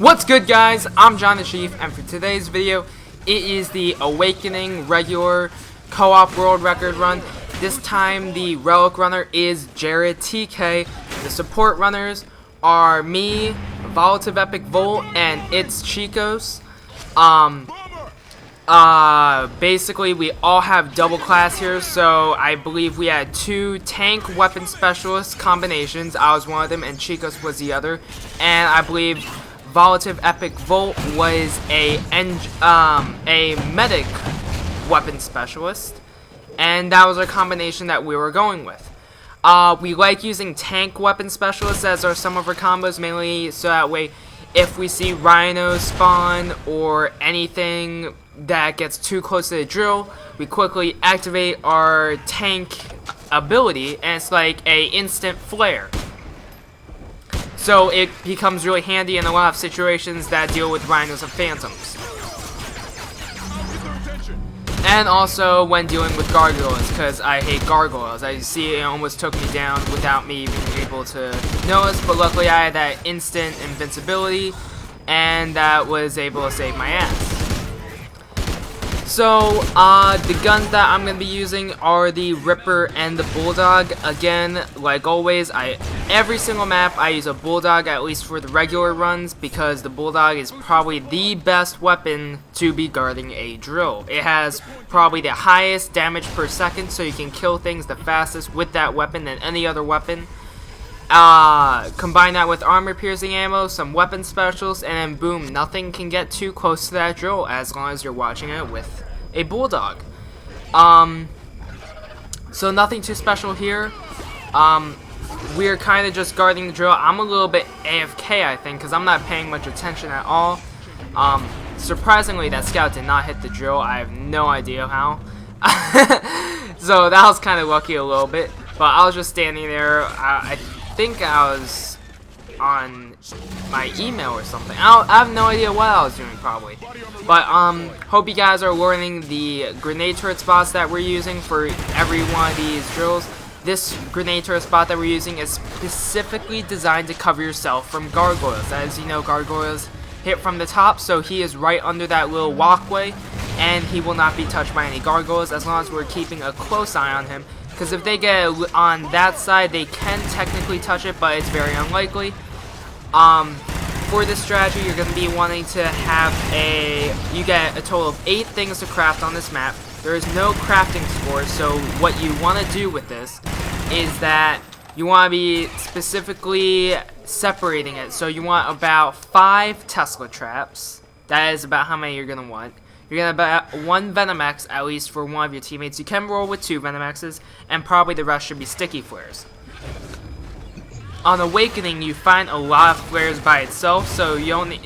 What's good, guys? I'm John the Chief, and for today's video, it is the Awakening regular co-op world record run. This time, the relic runner is Jared TK. The support runners are me, Volatile Epic Volt, and it's Chicos. Basically, we all have double class here, so I believe we had two tank weapon specialist combinations. I was one of them, and Chicos was the other. And I believe Volatile Epic Volt was a medic weapon specialist, and that was our combination that we were going with. We like using tank weapon specialists as some of our combos, mainly so that way if we see rhinos spawn or anything that gets too close to the drill, we quickly activate our tank ability, and it's like a instant flare. So it becomes really handy in a lot of situations that deal with rhinos and phantoms. And also when dealing with gargoyles, because I hate gargoyles. As you see, it almost took me down without me being able to notice, but luckily I had that instant invincibility, and that was able to save my ass. So, the guns that I'm going to be using are the Ripper and the Bulldog. Again, like always, every single map I use a Bulldog, at least for the regular runs, because the Bulldog is probably the best weapon to be guarding a drill. It has probably the highest damage per second, so you can kill things the fastest with that weapon than any other weapon. Combine that with armor piercing ammo, some weapon specials, and then boom, nothing can get too close to that drill as long as you're watching it with a Bulldog. So nothing too special here. We're kind of just guarding the drill. I'm a little bit AFK, I think, because I'm not paying much attention at all. Surprisingly, that scout did not hit the drill. I have no idea how. So that was kind of lucky a little bit. But I was just standing there. I think I was on my email or something. I have no idea what I was doing, probably. But hope you guys are learning the grenade turret spots that we're using for every one of these drills. This grenade turret spot that we're using is specifically designed to cover yourself from gargoyles. As you know, gargoyles hit from the top, so he is right under that little walkway, and he will not be touched by any gargoyles as long as we're keeping a close eye on him. Because if they get on that side, they can technically touch it, but it's very unlikely. For this strategy, you're going to be wanting to have you get a total of 8 things to craft on this map. There is no crafting score, so what you want to do with this is that you want to be specifically separating it. So you want about 5 Tesla traps. That is about how many you're going to want. You're going to have 1 Venom X, at least for one of your teammates. You can roll with 2 Venom X's, and probably the rest should be sticky flares. On Awakening, you find a lot of flares by itself, so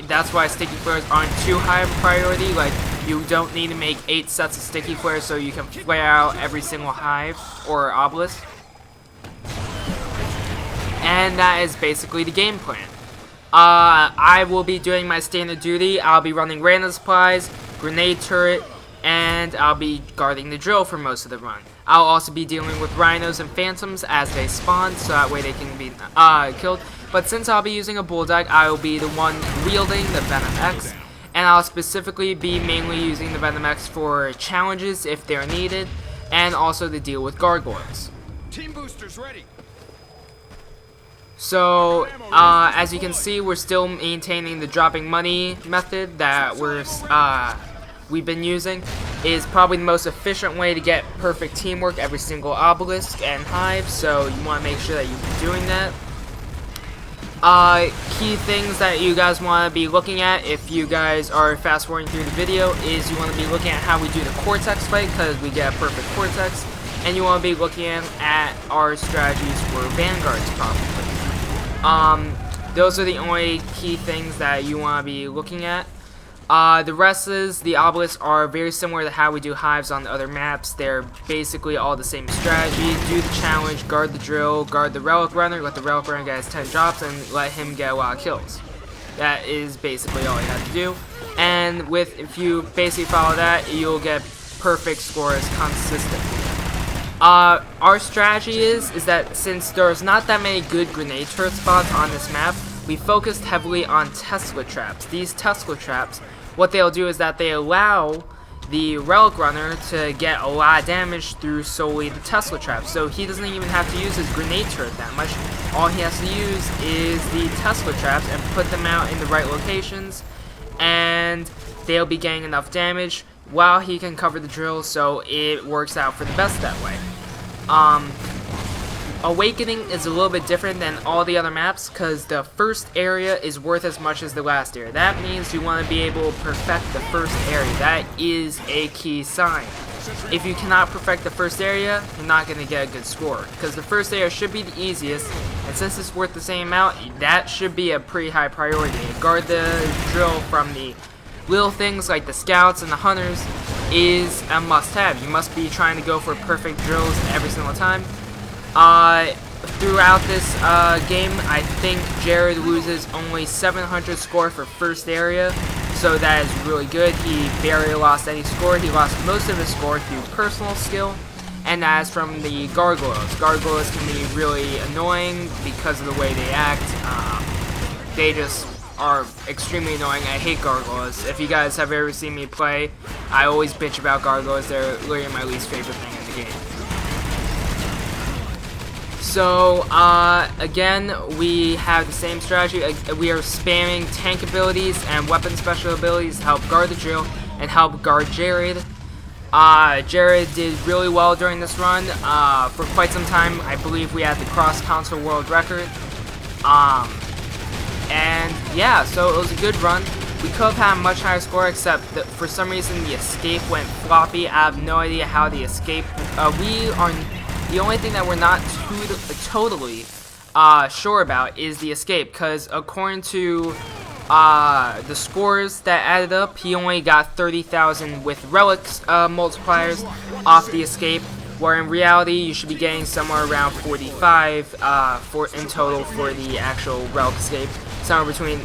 that's why sticky flares aren't too high of a priority. Like, you don't need to make 8 sets of sticky flares so you can flare out every single hive or obelisk. And that is basically the game plan. I will be doing my standard duty. I'll be running random supplies, grenade turret, and I'll be guarding the drill for most of the run. I'll also be dealing with rhinos and phantoms as they spawn, so that way they can be killed. But since I'll be using a Bulldog, I will be the one wielding the Venom X, and I'll specifically be mainly using the Venom X for challenges if they're needed, and also to deal with gargoyles. Team boosters ready. So, as you can see, we're still maintaining the dropping money method that we've been using. It is probably the most efficient way to get perfect teamwork every single obelisk and hive, so you want to make sure that you're doing that. Key things that you guys want to be looking at if you guys are fast forwarding through the video is you want to be looking at how we do the Cortex fight, because we get a perfect Cortex, and you want to be looking at our strategies for Vanguards probably. Those are the only key things that you want to be looking at. The rest is, the obelisks are very similar to how we do hives on the other maps. They're basically all the same strategy. Do the challenge, guard the drill, guard the relic runner, let the relic runner get his 10 drops, and let him get a lot of kills. That is basically all you have to do. And if you basically follow that, you'll get perfect scores consistently. Our strategy is that since there's not that many good grenade turret spots on this map, we focused heavily on Tesla traps. These Tesla traps, what they'll do is that they allow the Relic Runner to get a lot of damage through solely the Tesla traps. So he doesn't even have to use his grenade turret that much. All he has to use is the Tesla traps and put them out in the right locations, and they'll be getting enough damage while he can cover the drill, so it works out for the best that way. Awakening is a little bit different than all the other maps because the first area is worth as much as the last area. That means you want to be able to perfect the first area. That is a key sign. If you cannot perfect the first area, you're not going to get a good score because the first area should be the easiest, and since it's worth the same amount, that should be a pretty high priority. Guard the drill from the little things like the scouts and the hunters is a must-have. You must be trying to go for perfect drills every single time. Throughout this game, I think Jared loses only 700 score for first area, so that is really good. He barely lost any score. He lost most of his score through personal skill, and as from the gargoyles. Gargoyles can be really annoying because of the way they act. They just are extremely annoying. I hate gargoyles. If you guys have ever seen me play, I always bitch about gargoyles. They're literally my least favorite thing in the game. So, again, we have the same strategy. We are spamming tank abilities and weapon special abilities to help guard the drill and help guard Jared. Jared did really well during this run. For quite some time, I believe we had the cross-console world record. And, yeah, so it was a good run. We could have had a much higher score, except that for some reason the escape went floppy. I have no idea how the escape... The only thing that we're not totally sure about is the escape, because according to the scores that added up, he only got 30,000 with relics multipliers off the escape, where in reality you should be getting somewhere around 45 in total for the actual relic escape, somewhere between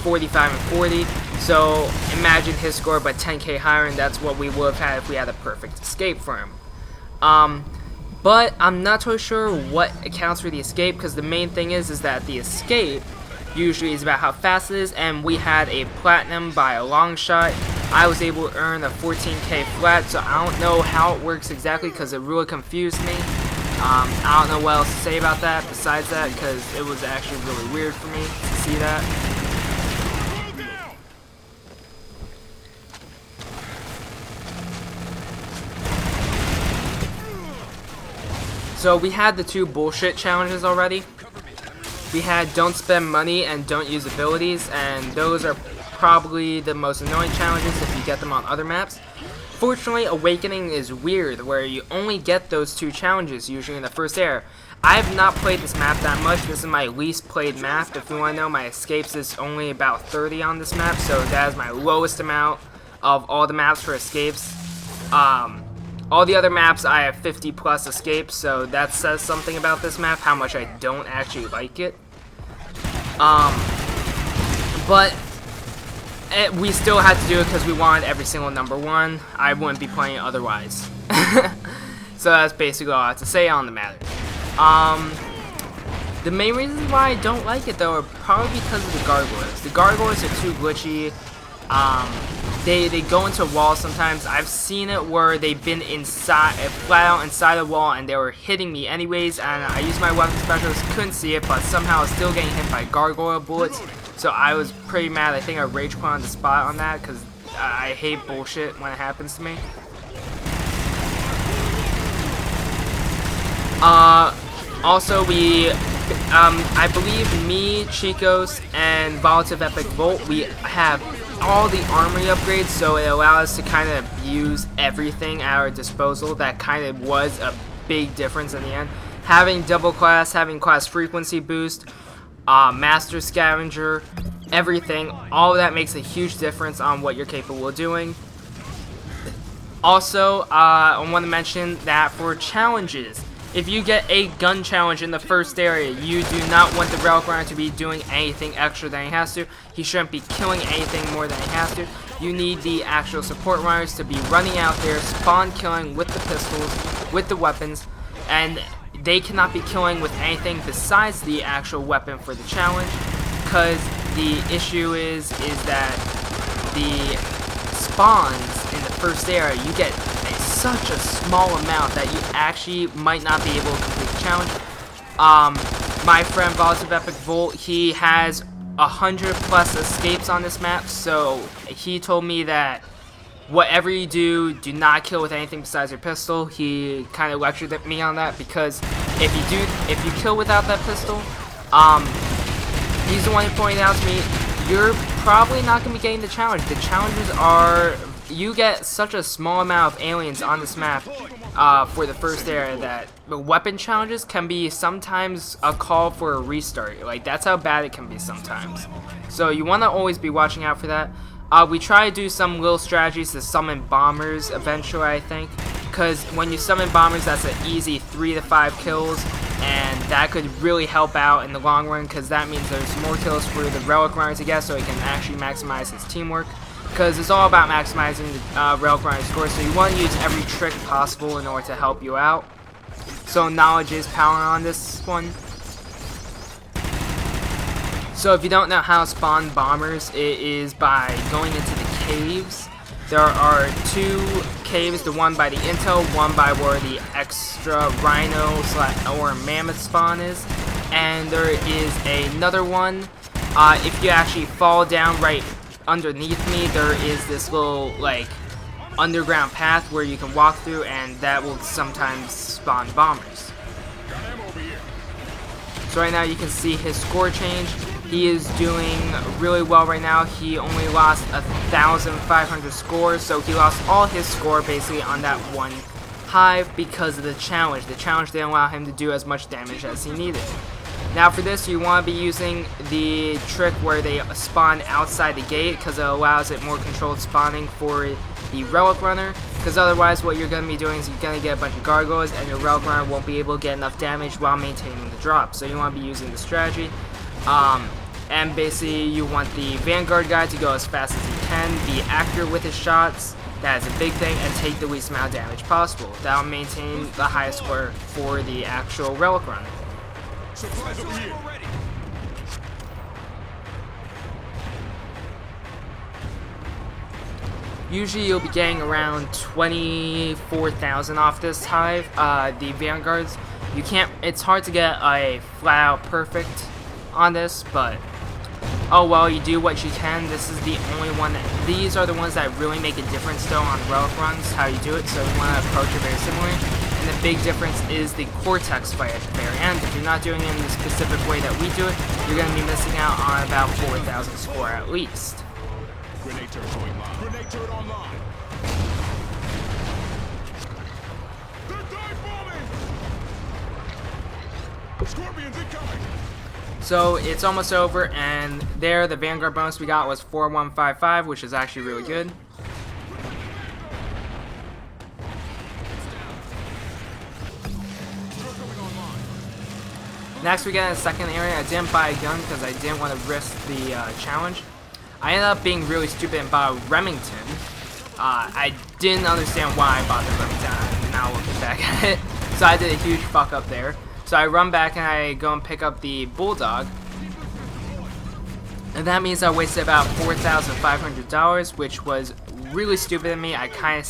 45 and 40. So imagine his score but 10k higher, and that's what we would have had if we had a perfect escape for him. But I'm not totally sure what accounts for the escape, because the main thing is that the escape usually is about how fast it is, and we had a platinum by a long shot. I was able to earn a 14k flat, so I don't know how it works exactly because it really confused me. I don't know what else to say about that besides that, because it was actually really weird for me to see that. So we had the two bullshit challenges already. We had don't spend money and don't use abilities, and those are probably the most annoying challenges if you get them on other maps. Fortunately, Awakening is weird, where you only get those two challenges usually in the first area. I have not played this map that much. This is my least played map. If you want to know, my escapes is only about 30 on this map, so that is my lowest amount of all the maps for escapes. All the other maps I have 50 plus escapes, so that says something about this map, how much I don't actually like it. But we still had to do it because we wanted every single #1. I wouldn't be playing it otherwise. So that's basically all I have to say on the matter. The main reasons why I don't like it though are probably because of the gargoyles. The gargoyles are too glitchy. They go into walls sometimes. I've seen it where they've been inside, flat out inside the wall, and they were hitting me anyways, and I used my weapon specialist, couldn't see it, but somehow I was still getting hit by gargoyle bullets, so I was pretty mad. I think I rage quit on the spot on that, because I hate bullshit when it happens to me. Also, I believe me, Chicos, and Volative Epic Volt, we have all the armory upgrades, so it allowed us to kind of use everything at our disposal. That kind of was a big difference in the end. Having double class, having class frequency boost, master scavenger, everything, all of that makes a huge difference on what you're capable of doing. Also, I want to mention that for challenges, if you get a gun challenge in the first area, you do not want the Relic Runner to be doing anything extra than he has to. He shouldn't be killing anything more than he has to. You need the actual support runners to be running out there, spawn killing with the pistols, with the weapons, and they cannot be killing with anything besides the actual weapon for the challenge. because the issue is that the spawns in the first area, you get such a small amount that you actually might not be able to complete the challenge. My friend Vols of Epic Volt, he has 100+ escapes on this map, so he told me that whatever you do, do not kill with anything besides your pistol. He kind of lectured at me on that, because if you kill without that pistol, he's the one who pointed out to me, you're probably not going to be getting the challenge. The challenges are, you get such a small amount of aliens on this map for the first area that the weapon challenges can be sometimes a call for a restart. Like, that's how bad it can be sometimes. So you want to always be watching out for that. We try to do some little strategies to summon bombers eventually, I think, because when you summon bombers, that's an easy 3 to 5 kills, and that could really help out in the long run, because that means there's more kills for the Relic Runner to get, so he can actually maximize his teamwork, because it's all about maximizing the Relic Runner's score, so you want to use every trick possible in order to help you out. So knowledge is power on this one. So if you don't know how to spawn bombers, it is by going into the caves. There are 2 caves, the one by the Intel, one by where the extra Rhino or Mammoth spawn is, and there is another one. If you actually fall down right underneath me, there is this little like underground path where you can walk through, and that will sometimes spawn bombers. So right now you can see his score change. He is doing really well right now. He only lost 1,500 scores, so he lost all his score basically on that one hive because of the challenge. The challenge didn't allow him to do as much damage as he needed. Now for this, you want to be using the trick where they spawn outside the gate, because it allows it more controlled spawning for the Relic Runner, because otherwise what you're going to be doing is you're going to get a bunch of gargoyles and your Relic Runner won't be able to get enough damage while maintaining the drop. So you want to be using the strategy. And basically you want the Vanguard guy to go as fast as he can, be accurate with his shots, that is a big thing, and take the least amount of damage possible. That will maintain the highest score for the actual Relic Runner. Usually you'll be getting around 24,000 off this hive. The Vanguards, you can't, it's hard to get a flat out perfect on this, but oh well, you do what you can. This is the only one these are the ones that really make a difference though on Relic runs, how you do it, so you want to approach it very similarly. And the big difference is the Cortex fight at the very end. If you're not doing it in the specific way that we do it, you're going to be missing out on about 4,000 score at least. Grenade turret going live. Grenade turret online. They're dive bombing! Scorpions incoming! So it's almost over, and there the Vanguard bonus we got was 4155, which is actually really good. Next we get in the second area. I didn't buy a gun because I didn't want to risk the challenge. I ended up being really stupid and bought a Remington. I didn't understand why I bought the Remington. I'm now looking back at it. So I did a huge fuck up there. So I run back and I go and pick up the Bulldog. And that means I wasted about $4,500, which was really stupid of me. I kind of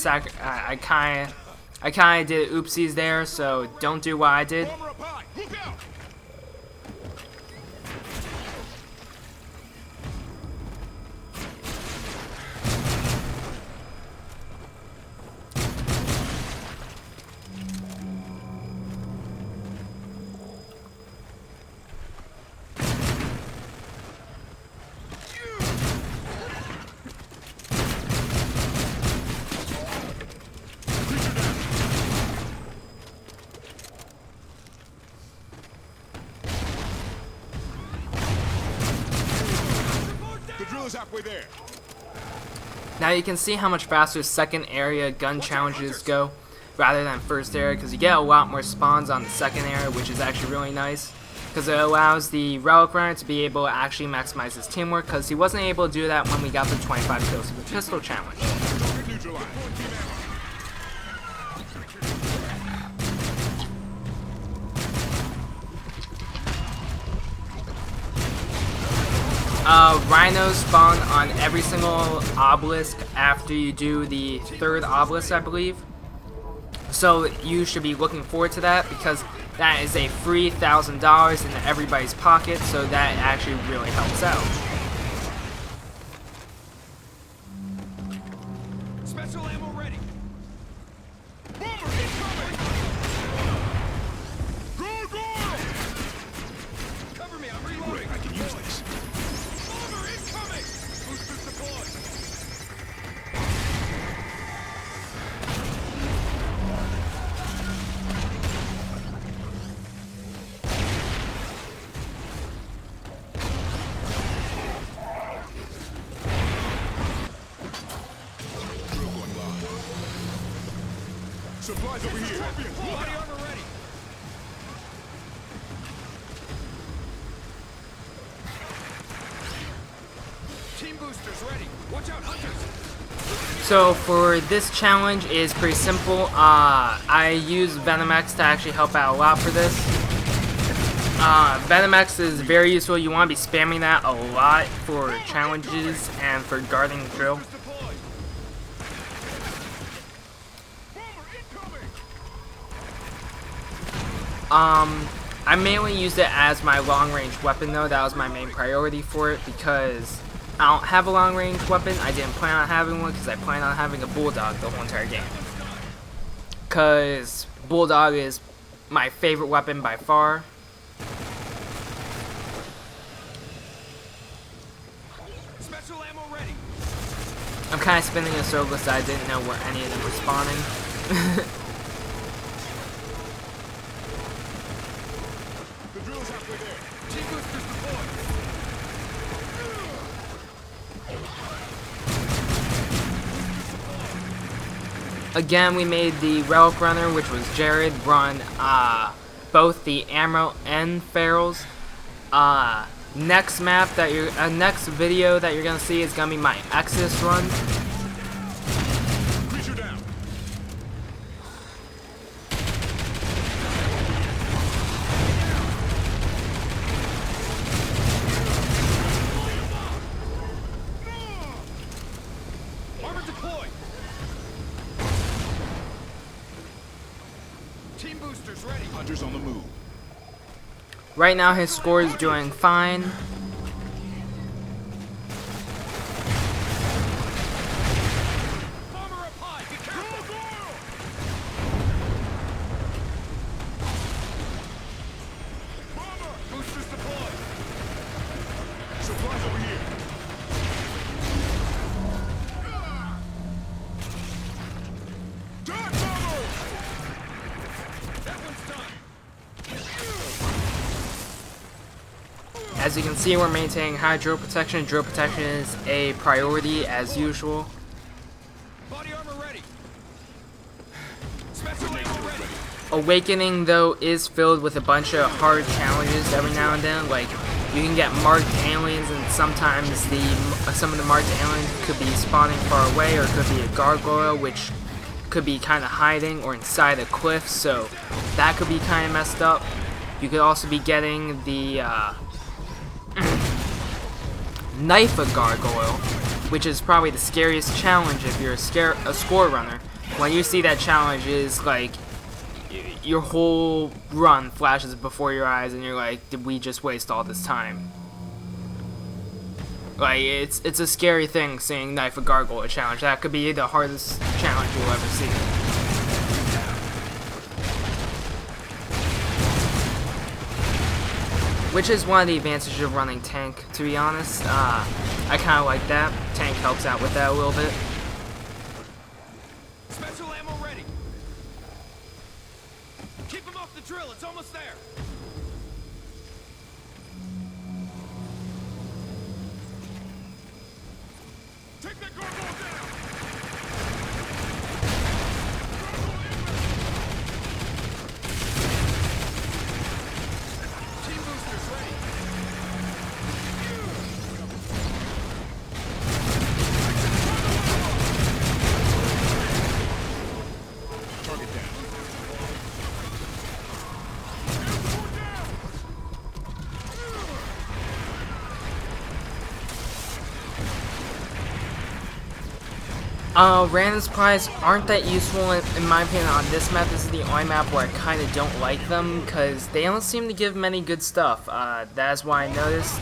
did oopsies there, so don't do what I did. Halfway there. Now you can see how much faster second area gun challenges go rather than first area, because you get a lot more spawns on the second area, which is actually really nice because it allows the Relic Runner to be able to actually maximize his teamwork, because he wasn't able to do that when we got the 25 kills with the pistol challenge. Rhinos spawn on every single obelisk after you do the 3rd obelisk, I believe. So you should be looking forward to that, because that is a free $1,000 in everybody's pocket, so that actually really helps out. Special ammo ready. Bomber incoming. Gargoyle! Cover me, I'm reloading. Great, I can use this. Bomber incoming. Boosters deployed. Supplies over here. Body armor ready. Team boosters ready. Watch out, hunters. So for this challenge is pretty simple. I use Venomex to actually help out a lot for this. Venomex is very useful. You want to be spamming that a lot for challenges and for guarding the drill. I mainly used it as my long-range weapon though. That was my main priority for it, because I don't have a long-range weapon. I didn't plan on having one because I plan on having a bulldog the whole entire game. Because bulldog is my favorite weapon by far. Special ammo ready. I'm kind of spinning in circles, so I didn't know where any of them were spawning. The drill's halfway there. Team boosters deployed. Again, we made the Relic Runner, which was Jared, run both the Ammo and Ferals. Next map that you're, next video that you're gonna see is gonna be my Exodus run. Creature down. Armor deployed. Team boosters ready. Hunters on the move. Right now his score is doing fine. Bomber up high. Be careful. Bomber. Boosters deployed. Supplies over here. Dart bomber. That one's done. As you can see, we're maintaining high drill protection. Drill protection is a priority as usual. Body armor ready. Special ammo ready. Awakening though is filled with a bunch of hard challenges every now and then. Like you can get marked aliens, and sometimes some of the marked aliens could be spawning far away, or it could be a gargoyle, which could be kind of hiding or inside a cliff. So that could be kind of messed up. You could also be getting the Knife a Gargoyle, which is probably the scariest challenge if you're a score runner. When you see that challenge, is like your whole run flashes before your eyes, and you're like, did we just waste all this time? Like it's a scary thing seeing Knife a Gargoyle challenge. That could be the hardest challenge you'll ever see. Which is one of the advantages of running tank, to be honest. I kind of like that. Tank helps out with that a little bit. Special ammo ready. Keep him off the drill. It's almost there. Take that gargoyle down. Team boosters ready. Target down. Random supplies aren't that useful in my opinion on this map. This is the only map where I kind of don't like them because they don't seem to give many good stuff. That's why I noticed.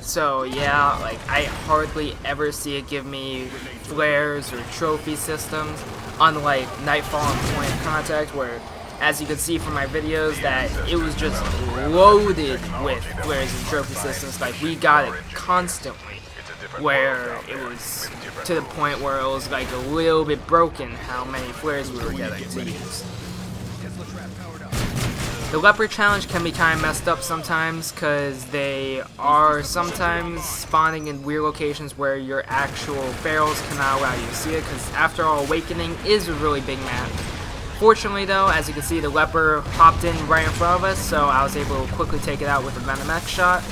So yeah, like I hardly ever see it give me flares or trophy systems, unlike Nightfall and Point of Contact, where, as you can see from my videos, that it was just loaded with flares and trophy systems. Like we got it constantly, where it was to the point where it was like a little bit broken how many flares we were getting to use. The leopard challenge can be kind of messed up sometimes because they are sometimes spawning in weird locations where your actual barrels cannot allow you to see it, because after all, Awakening is a really big map. Fortunately though, as you can see, the leopard hopped in right in front of us, so I was able to quickly take it out with a Venom X shot.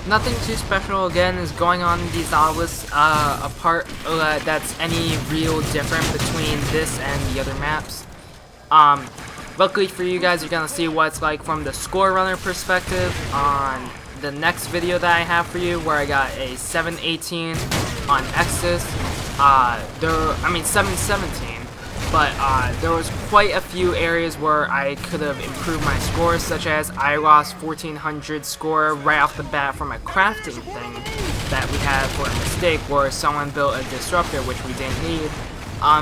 Nothing too special again is going on in these obelisks, that's any real different between this and the other maps. Luckily for you guys, you're gonna see what it's like from the score runner perspective on the next video that I have for you, where I got a 718 on Exodus. 717. But there was quite a few areas where I could have improved my scores, such as I lost 1400 score right off the bat from a crafting thing that we had for a mistake where someone built a disruptor which we didn't need.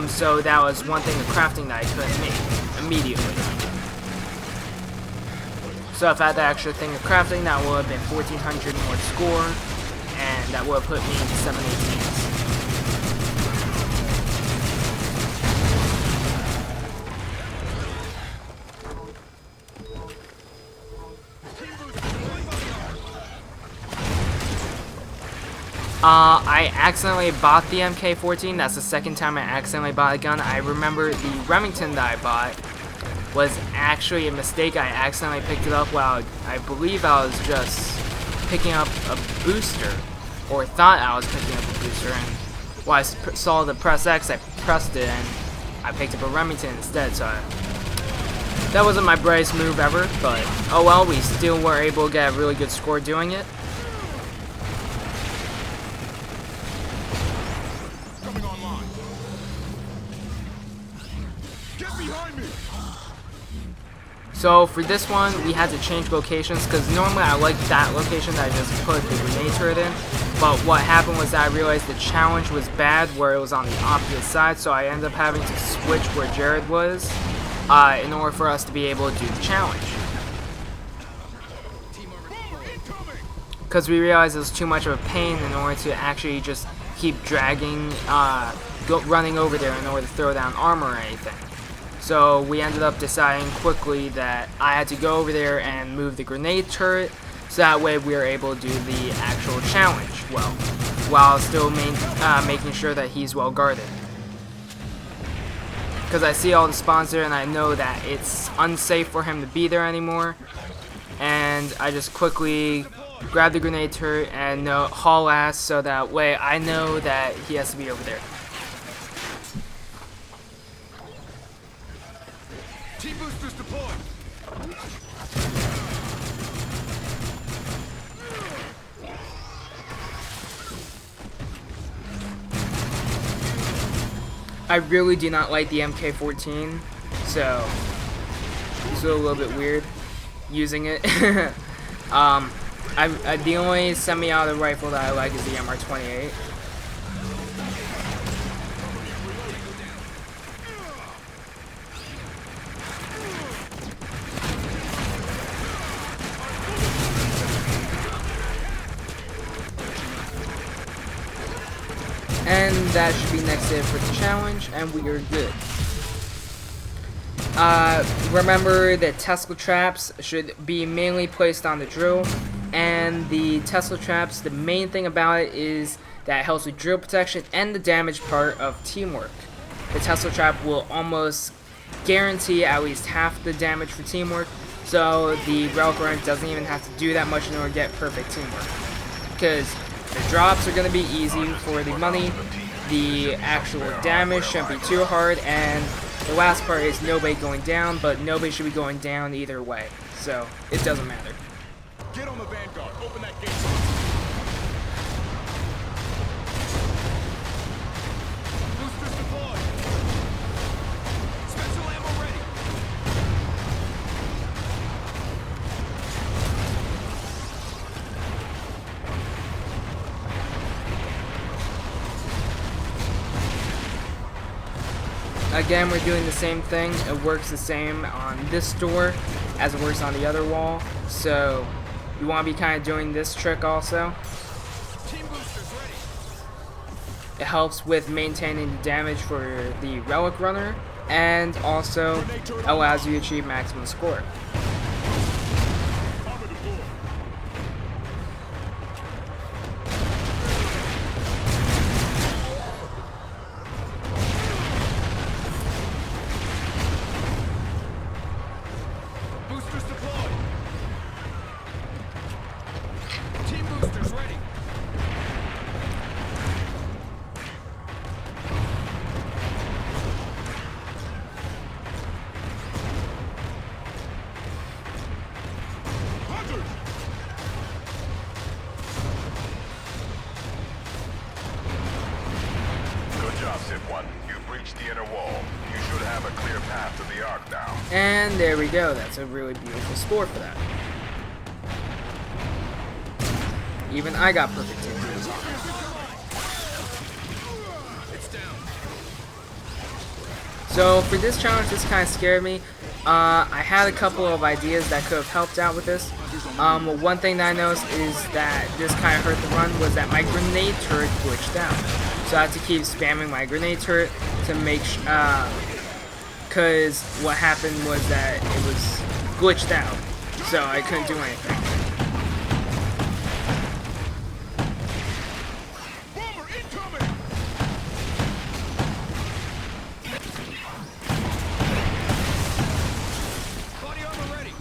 So that was one thing of crafting that I couldn't make immediately. So if I had that extra thing of crafting, that would have been 1400 more score, and that would have put me in 718s. I accidentally bought the MK14. That's the second time I accidentally bought a gun. I remember the Remington that I bought was actually a mistake. I accidentally picked it up while I believe I was just picking up a booster, or thought I was picking up a booster, and while I saw the press X, I pressed it and I picked up a Remington instead. So that wasn't my brightest move ever, but oh well, we still were able to get a really good score doing it. So for this one, we had to change locations, because normally I like that location that I just put the grenade turret in. But what happened was that I realized the challenge was bad where it was on the opposite side, so I ended up having to switch where Jared was in order for us to be able to do the challenge. Because we realized it was too much of a pain in order to actually just keep dragging, running over there in order to throw down armor or anything. So we ended up deciding quickly that I had to go over there and move the grenade turret, so that way we were able to do the actual challenge well, while still making sure that he's well guarded. Because I see all the spawns there and I know that it's unsafe for him to be there anymore, and I just quickly grab the grenade turret and haul ass, so that way I know that he has to be over there. Team boosters deployed. I really do not like the MK14, so it's a little bit weird using it. The only semi-auto rifle that I like is the MR28. And that should be next hit for the challenge, and we are good. Remember that Tesla traps should be mainly placed on the drill, and the Tesla traps, the main thing about it is that it helps with drill protection and the damage part of teamwork. the Tesla Trap will almost guarantee at least half the damage for teamwork, so the Relic Runner doesn't even have to do that much in order to get perfect teamwork. Because the drops are going to be easy for the money, the actual damage shouldn't be too hard, and the last part is nobody going down, but nobody should be going down either way, so it doesn't matter. Get on the Vanguard. Open that gate. Boosters deployed. Special ammo ready. Again, we're doing the same thing. It works the same on this door as it works on the other wall, so you want to be kind of doing this trick also. Team boosters ready. It helps with maintaining the damage for the Relic Runner, and also allows you to achieve maximum score. Armor deployed. Boosters deployed. Team boosters ready. Hunters! Good job, Sip 1. You breached the inner wall. You should have a clear path to the Ark now. And there we go. That's a really beautiful score for that. Even I got perfect teamwork. It's down. So for this challenge, this kind of scared me. I had a couple of ideas that could have helped out with this. One thing that I noticed is that this kind of hurt the run was that my grenade turret glitched out. So I had to keep spamming my grenade turret to make because what happened was that it was glitched out. So I couldn't do anything. Bomber incoming! Body armor ready.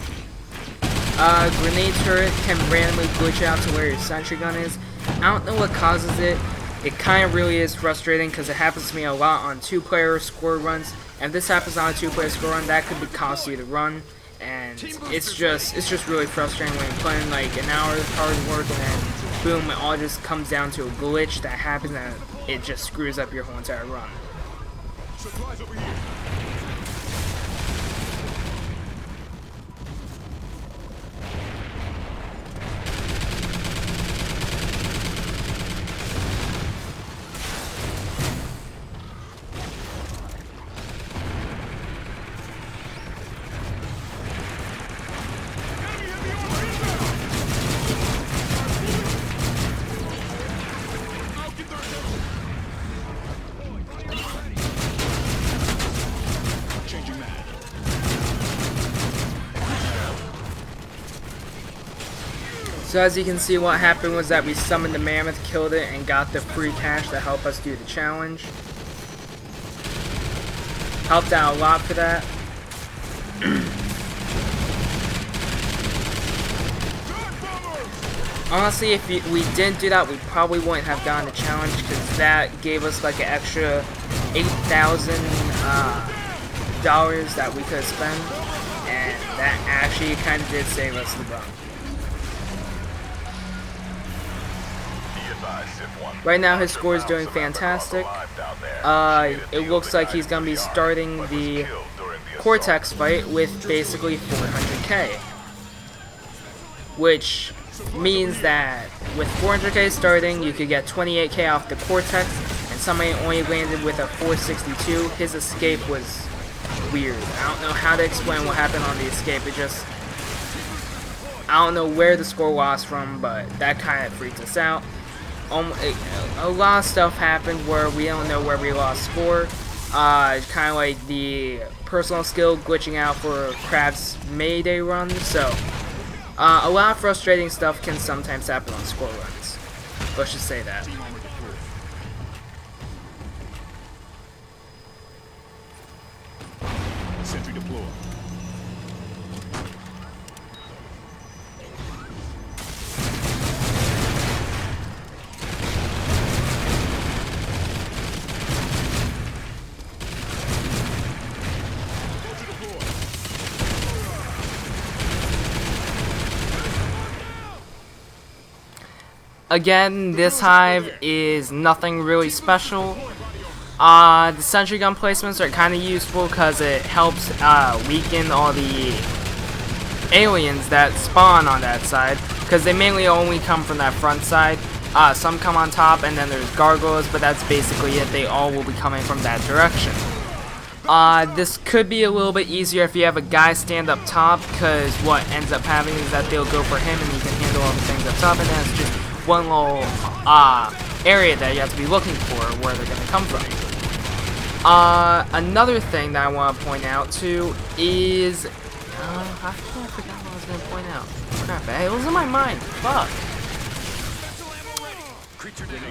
Grenade turret can randomly glitch out to where your sentry gun is. I don't know what causes it. It kind of really is frustrating because it happens to me a lot on two-player score runs. And if this happens on a two-player score run, that could be costly to run. And it's just really frustrating when you're playing like an hour of hard work and then boom, it all just comes down to a glitch that happens and it just screws up your whole entire run. Supplies over here. So as you can see, what happened was that we summoned the mammoth, killed it, and got the free cash to help us do the challenge. Helped out a lot for that. Honestly, if we didn't do that, we probably wouldn't have gotten the challenge because that gave us like an extra $8,000 that we could spend, and that actually kind of did save us the run. Right now his score is doing fantastic. It looks like he's going to be starting the Cortex fight with basically 400k. Which means that with 400k starting, you could get 28k off the Cortex, and somebody only landed with a 462. His escape was weird. I don't know how to explain what happened on the escape. I don't know where the score lost from, but that kind of freaked us out. A lot of stuff happened where we don't know where we lost score. Kind of like the personal skill glitching out for Crab's Mayday run. So a lot of frustrating stuff can sometimes happen on score runs. Let's just say that. Redeploy. Again, this hive is nothing really special. The sentry gun placements are kind of useful because it helps weaken all the aliens that spawn on that side, because they mainly only come from that front side. Some come on top, and then there's gargoyles, but that's basically it. They all will be coming from that direction. This could be a little bit easier if you have a guy stand up top, because what ends up happening is that they'll go for him and he can handle all the things up top, and then it's just one little area that you have to be looking for where they're going to come from. Another thing that I want to point out too is I forgot what I was going to point out. Crap, it was in my mind. Fuck.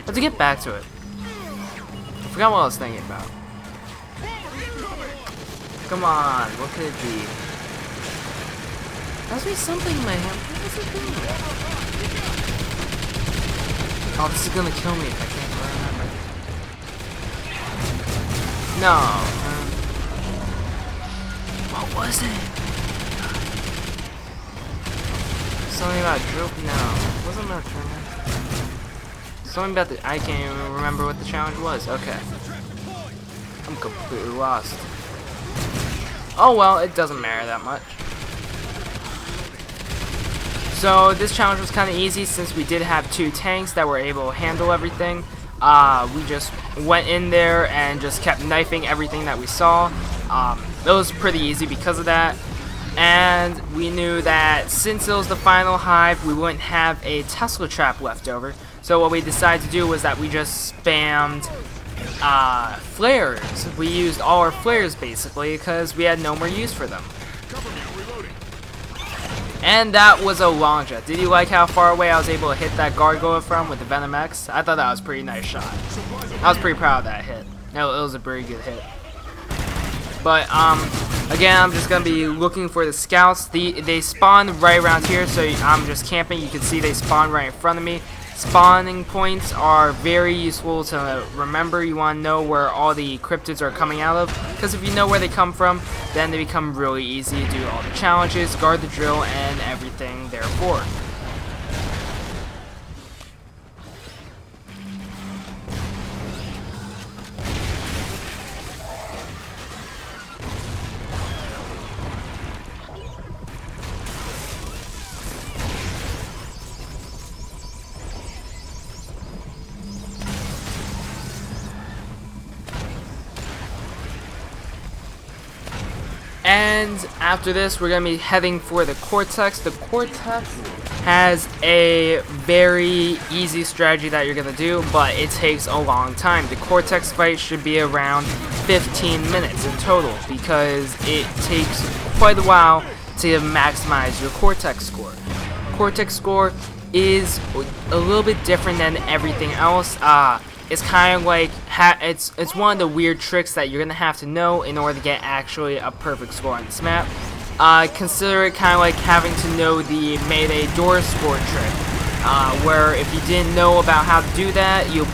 But to get back to it, I forgot what I was thinking about. Come on, what could it be? Must be something, man. What is it doing? Oh, this is gonna kill me if I can't remember. No. What was it? Something about drill? No. It wasn't about drill. Something about the... I can't even remember what the challenge was. Okay. I'm completely lost. Oh well, it doesn't matter that much. So this challenge was kind of easy since we did have 2 tanks that were able to handle everything. We just went in there and just kept knifing everything that we saw. It was pretty easy because of that. And we knew that since it was the final hive, we wouldn't have a Tesla trap left over. So what we decided to do was that we just spammed flares. We used all our flares basically because we had no more use for them. And that was a long shot. Did you like how far away I was able to hit that gargoyle from with the Venom X? I thought that was a pretty nice shot. I was pretty proud of that hit. No, it was a pretty good hit. But again, I'm just gonna be looking for the scouts. They spawn right around here, so I'm just camping. You can see they spawn right in front of me. Spawning points are very useful to remember. You want to know where all the cryptids are coming out of, because if you know where they come from, then they become really easy to do all the challenges, guard the drill, and everything therefore. And after this, we're going to be heading for the Cortex. The Cortex has a very easy strategy that you're going to do, but it takes a long time. The Cortex fight should be around 15 minutes in total, because it takes quite a while to maximize your Cortex score. Cortex score is a little bit different than everything else. It's kind of like, it's one of the weird tricks that you're going to have to know in order to get actually a perfect score on this map. Consider it kind of like having to know the Mayday door score trick, where if you didn't know about how to do that, you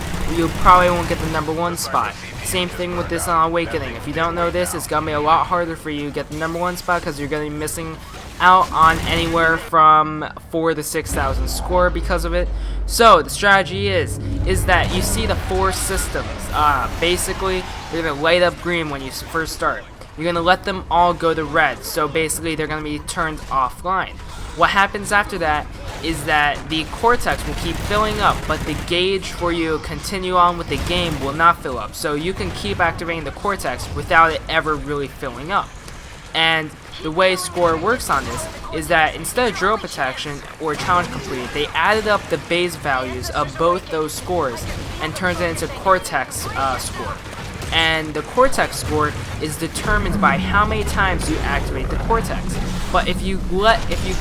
probably won't get the #1 spot. Same thing with this on Awakening. If you don't know this, it's going to be a lot harder for you to get the #1 spot, because you're going to be missing out on anywhere from 4,000 to 6,000 score because of it. So the strategy is that you see the 4 systems. Basically, they're going to light up green when you first start. You're going to let them all go to red. So basically, they're going to be turned offline. What happens after that is that the Cortex will keep filling up, but the gauge for you to continue on with the game will not fill up. So you can keep activating the Cortex without it ever really filling up. And the way score works on this is that instead of drill protection or challenge completed, they added up the base values of both those scores and turns it into Cortex score. And the Cortex score is determined by how many times you activate the Cortex. But if you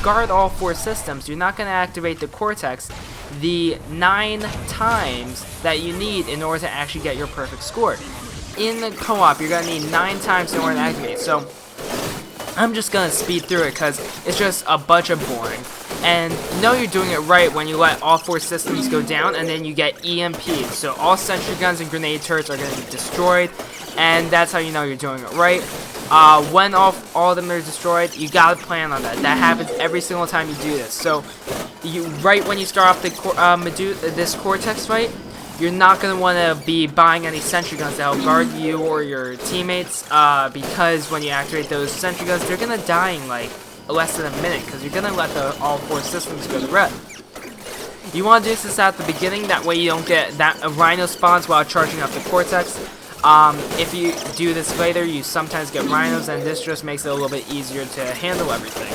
guard all 4 systems, you're not going to activate the Cortex the 9 times that you need in order to actually get your perfect score. In the co-op, you're going to need 9 times in order to activate. So I'm just gonna speed through it because it's just a bunch of boring. And know you're doing it right when you let all 4 systems go down and then you get EMP. So all sentry guns and grenade turrets are gonna be destroyed, and that's how you know you're doing it right. When all of them are destroyed, you gotta plan on that. That happens every single time you do this. So right when you start off the this Cortex fight, you're not going to want to be buying any sentry guns to help guard you or your teammates, because when you activate those sentry guns, they're going to die in like less than a minute, because you're going to let all 4 systems go to red. You want to do this at the beginning, that way you don't get rhino spawns while charging up the Cortex. If you do this later, you sometimes get rhinos, and this just makes it a little bit easier to handle everything.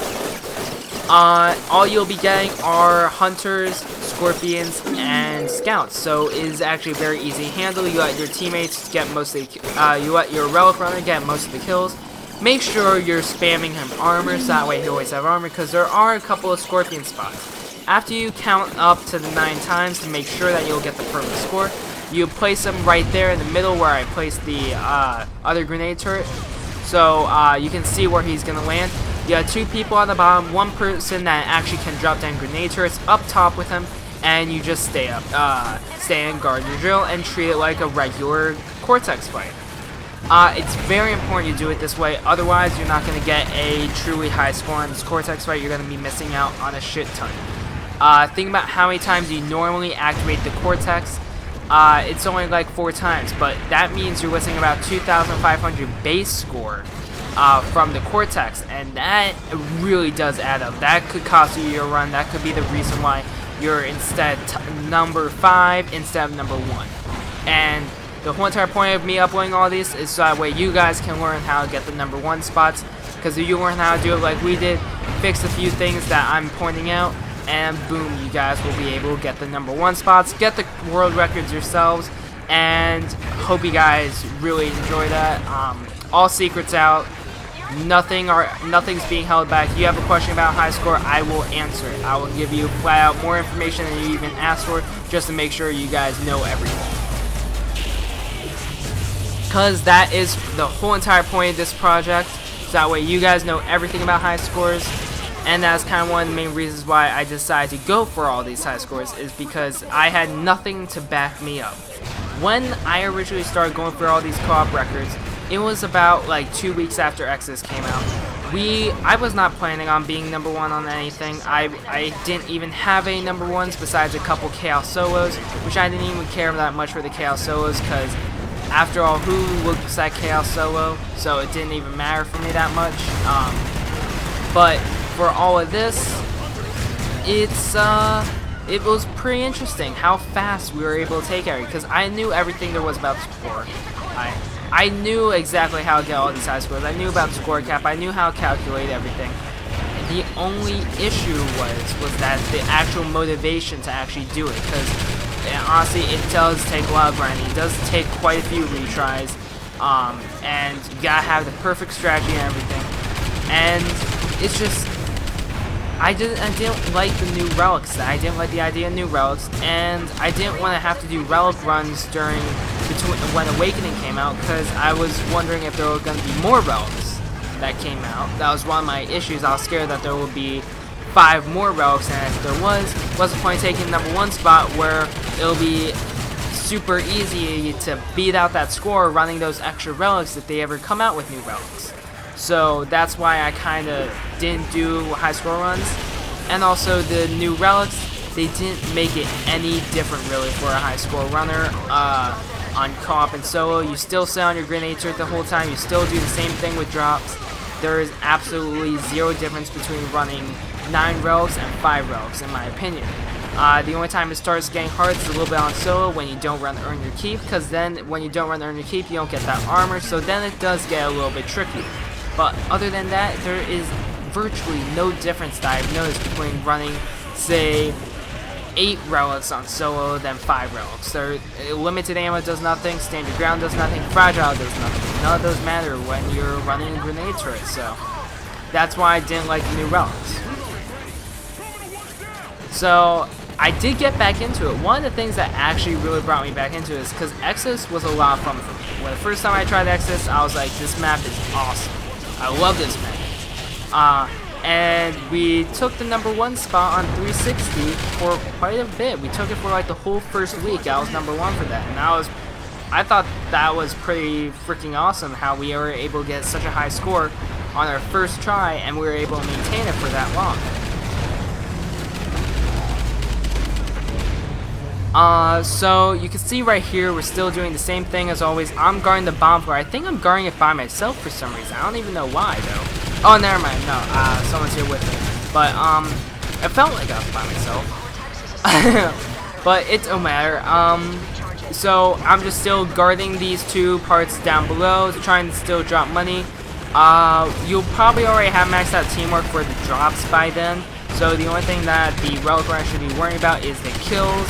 All you'll be getting are hunters, scorpions, and scouts, so it is actually very easy to handle. You let your teammates get you let your relic runner get most of the kills. Make sure you're spamming him armor, so that way he always have armor, because there are a couple of scorpion spots. After you count up to the 9 times to make sure that you'll get the perfect score, you place them right there in the middle where I placed the other grenade turret, so you can see where he's gonna land. You have 2 people on the bottom, 1 person that actually can drop down grenade turrets up top with him, and you just stay and guard your drill and treat it like a regular Cortex fight. It's very important you do it this way, otherwise you're not going to get a truly high score on this Cortex fight. You're going to be missing out on a shit ton. Think about how many times you normally activate the Cortex. It's only like 4 times, but that means you're missing about 2,500 base score from the Cortex, and that really does add up. That could cost you your run. That could be the reason why you're instead number 5 instead of number 1. And the whole entire point of me uploading all these is so that way you guys can learn how to get the number 1 spots, because if you learn how to do it like we did, fix a few things that I'm pointing out, and boom, you guys will be able to get the number 1 spots, get the world records yourselves, and hope you guys really enjoy that. All secrets out. Nothing's being held back. If you have a question about high score, I will answer it. I will give you flat out more information than you even asked for, just to make sure you guys know everything. Because that is the whole entire point of this project, so that way you guys know everything about high scores. And that's kind of one of the main reasons why I decided to go for all these high scores, is because I had nothing to back me up. When I originally started going for all these co-op records, it was about like 2 weeks after Exodus came out. I was not planning on being number 1 on anything. I didn't even have any number 1s besides a couple Chaos Solos, which I didn't even care that much for the Chaos Solos, because after all, who looks at Chaos Solo? So it didn't even matter for me that much. But for all of this, it was pretty interesting how fast we were able to take everything, because I knew everything there was about score. I knew exactly how to get all these high scores. I knew about score cap. I knew how to calculate everything. The only issue was that the actual motivation to actually do it, because honestly, it does take a lot of grinding. It does take quite a few retries, and you gotta have the perfect strategy and everything. And it's just, I didn't like the new relics. I didn't like the idea of new relics, and I didn't want to have to do relic runs when Awakening came out, because I was wondering if there were going to be more relics that came out. That was one of my issues. I was scared that there would be 5 more relics, and if there what's the point of taking the number 1 spot where it'll be super easy to beat out that score running those extra relics if they ever come out with new relics. So that's why I kind of didn't do high score runs. And also the new relics, they didn't make it any different really for a high score runner. On co-op and solo, you still sit on your grenade turret the whole time. You still do the same thing with drops. There is absolutely zero difference between running 9 relics and 5 relics, in my opinion. The only time it starts getting hard is a little bit on solo when you don't run Earn Your Keep, because then when you don't run Earn Your Keep, you don't get that armor, so then it does get a little bit tricky. But other than that, there is virtually no difference that I've noticed between running, say, 8 relics on solo than 5 relics. Limited ammo does nothing, standard ground does nothing, fragile does nothing. None of those matter when you're running a grenade turret, so that's why I didn't like the new relics. So I did get back into it. One of the things that actually really brought me back into it is because Exodus was a lot of fun for me. When the first time I tried Exodus, I was like, this map is awesome. I love this map. And we took the #1 spot on 360 for quite a bit. We took it for like the whole first week. I was #1 for that, and I thought that was pretty freaking awesome how we were able to get such a high score on our first try, and we were able to maintain it for that long. So you can see right here, we're still doing the same thing as always. I'm guarding the bomb floor. I think I'm guarding it by myself for some reason. I don't even know why though. Oh, never mind. No, someone's here with me. But it felt like I was by myself. But it don't matter. So I'm just still guarding these two parts down below, trying to still drop money. You'll probably already have maxed out teamwork for the drops by then. So the only thing that the relic runner should be worrying about is the kills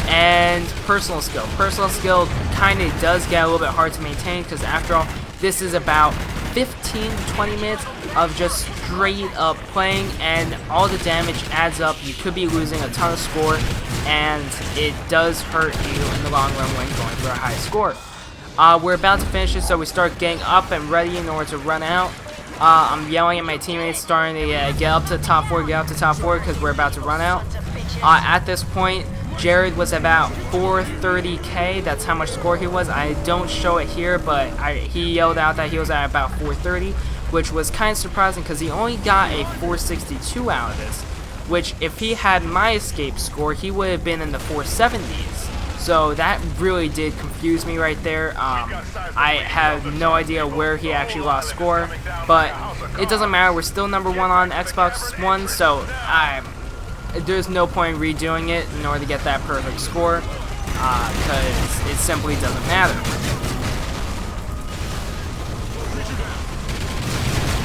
and personal skill. Personal skill kind of does get a little bit hard to maintain because after all, this is about 15 to 20 minutes of just straight up playing, and all the damage adds up. You could be losing a ton of score, and it does hurt you in the long run when going for a high score. We're about to finish it, so we start getting up and ready in order to run out. I'm yelling at my teammates, starting to get up to top 4, because we're about to run out. At this point, Jared was about 430k. That's how much score he was. I don't show it here, but he yelled out that he was at about 430, which was kind of surprising because he only got a 462 out of this, which if he had my escape score, he would have been in the 470s. So that really did confuse me right there. I have no idea where he actually lost score, but it doesn't matter. We're still #1 on Xbox One, so there's no point redoing it in order to get that perfect score, because it simply doesn't matter.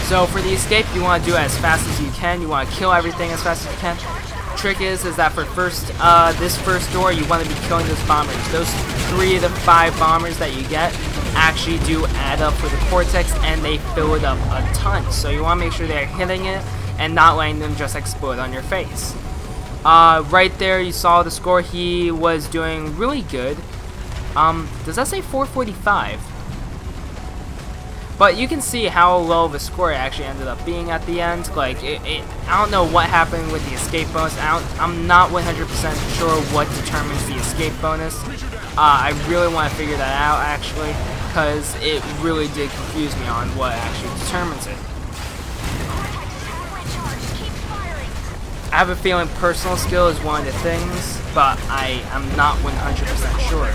So for the escape, you want to do it as fast as you can. You want to kill everything as fast as you can. Trick is that for this first door, you want to be killing those bombers. Those 3 of the 5 bombers that you get actually do add up for the cortex, and they fill it up a ton. So you want to make sure they're hitting it and not letting them just explode on your face. Right there, you saw the score. He was doing really good. Does that say 445? But you can see how low of a score it actually ended up being at the end. Like, I don't know what happened with the escape bonus. I'm not 100% sure what determines the escape bonus. I really want to figure that out, actually, because it really did confuse me on what actually determines it. I have a feeling personal skill is one of the things, but I am not 100% sure.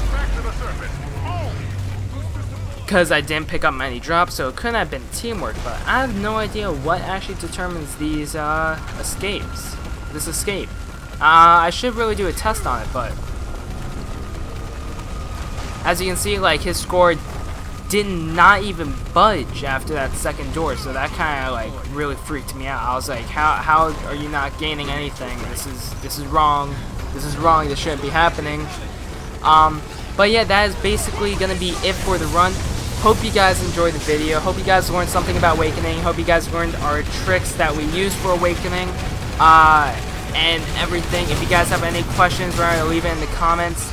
Because I didn't pick up many drops, so it couldn't have been teamwork, but I have no idea what actually determines these escapes. This escape. I should really do a test on it, but as you can see, like, his score did not even budge after that second door, so that kind of like really freaked me out. I was like, how are you not gaining anything? This is wrong. This is wrong. This shouldn't be happening. But yeah, that is basically gonna be it for the run. Hope you guys enjoyed the video. Hope you guys learned something about Awakening. Hope you guys learned our tricks that we use for Awakening, and everything. If you guys have any questions, remember to leave it in the comments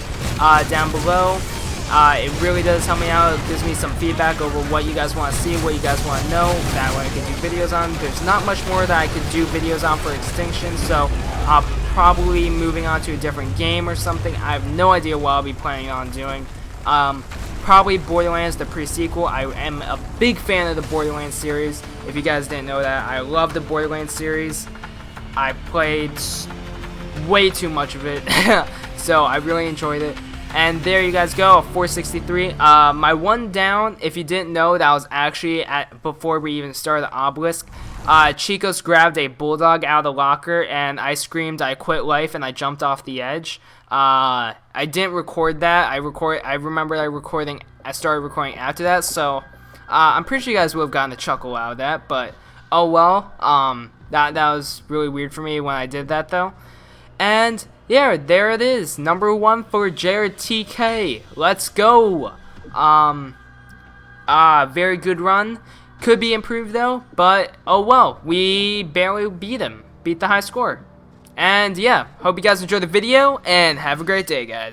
down below. It really does help me out. It gives me some feedback over what you guys want to see, what you guys want to know, that way I can do videos on. There's not much more that I could do videos on for Extinction, so I'll probably moving on to a different game or something. I have no idea what I'll be planning on doing. Probably Borderlands, the pre-sequel. I am a big fan of the Borderlands series. If you guys didn't know that, I love the Borderlands series. I played way too much of it, so I really enjoyed it. And there you guys go, 463. My one down, if you didn't know, that was actually before we even started the obelisk. Chicos grabbed a bulldog out of the locker, and I screamed, "I quit life," and I jumped off the edge. I didn't record that. I remember I started recording after that, so I'm pretty sure you guys would have gotten a chuckle out of that. But oh well. That was really weird for me when I did that though. And yeah, there it is, #1 for Jared TK. Let's go. Very good run. Could be improved though, but oh well. We barely beat him. Beat the high score. And yeah, hope you guys enjoyed the video, and have a great day, guys.